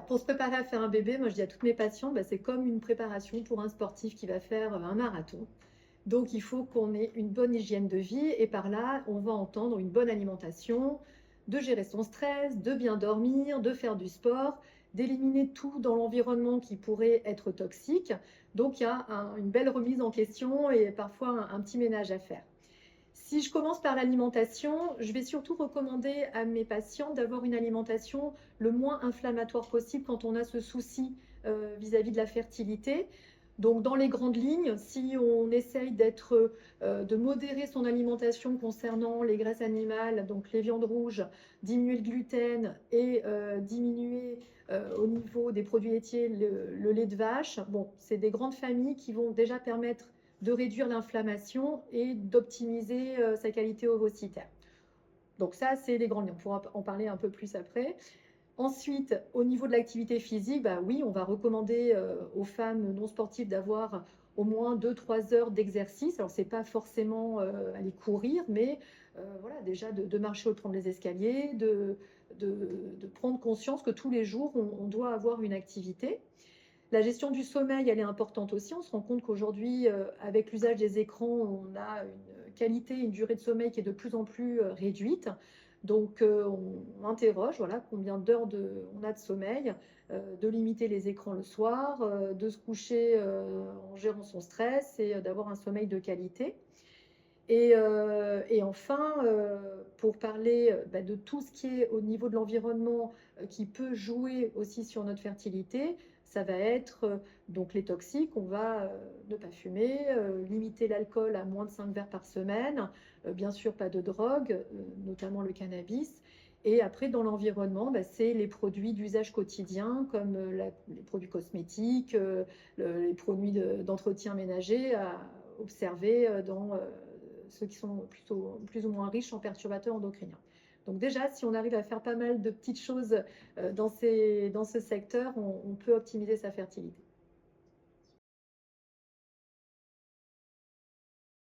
pour se préparer à faire un bébé, moi je dis à toutes mes patientes, c'est comme une préparation pour un sportif qui va faire un marathon. Donc il faut qu'on ait une bonne hygiène de vie et par là, on va entendre une bonne alimentation, de gérer son stress, de bien dormir, de faire du sport, d'éliminer tout dans l'environnement qui pourrait être toxique. Donc il y a une belle remise en question et parfois un petit ménage à faire. Si je commence par l'alimentation, je vais surtout recommander à mes patients d'avoir une alimentation le moins inflammatoire possible quand on a ce souci vis-à-vis de la fertilité. Donc, dans les grandes lignes, si on essaye de modérer son alimentation concernant les graisses animales, donc les viandes rouges, diminuer le gluten et diminuer au niveau des produits laitiers le lait de vache, bon, c'est des grandes familles qui vont déjà permettre de réduire l'inflammation et d'optimiser sa qualité ovocytaire. Donc ça, c'est les grandes lignes. On pourra en parler un peu plus après. Ensuite, au niveau de l'activité physique, oui, on va recommander aux femmes non sportives d'avoir au moins 2-3 heures d'exercice. Alors, ce n'est pas forcément aller courir, mais voilà, déjà de marcher ou de prendre les escaliers, de prendre conscience que tous les jours, on doit avoir une activité. La gestion du sommeil, elle est importante aussi. On se rend compte qu'aujourd'hui, avec l'usage des écrans, on a une qualité, une durée de sommeil qui est de plus en plus réduite. Donc, on interroge voilà, combien d'heures on a de sommeil, de limiter les écrans le soir, de se coucher en gérant son stress et d'avoir un sommeil de qualité. Et enfin, pour parler de tout ce qui est au niveau de l'environnement qui peut jouer aussi sur notre fertilité, ça va être donc les toxiques. On va ne pas fumer, limiter l'alcool à moins de 5 verres par semaine, bien sûr pas de drogue, notamment le cannabis. Et après, dans l'environnement, c'est les produits d'usage quotidien comme les produits cosmétiques, les produits d'entretien ménager à observer dans ceux qui sont plutôt plus ou moins riches en perturbateurs endocriniens. Donc déjà, si on arrive à faire pas mal de petites choses dans ce secteur, on peut optimiser sa fertilité.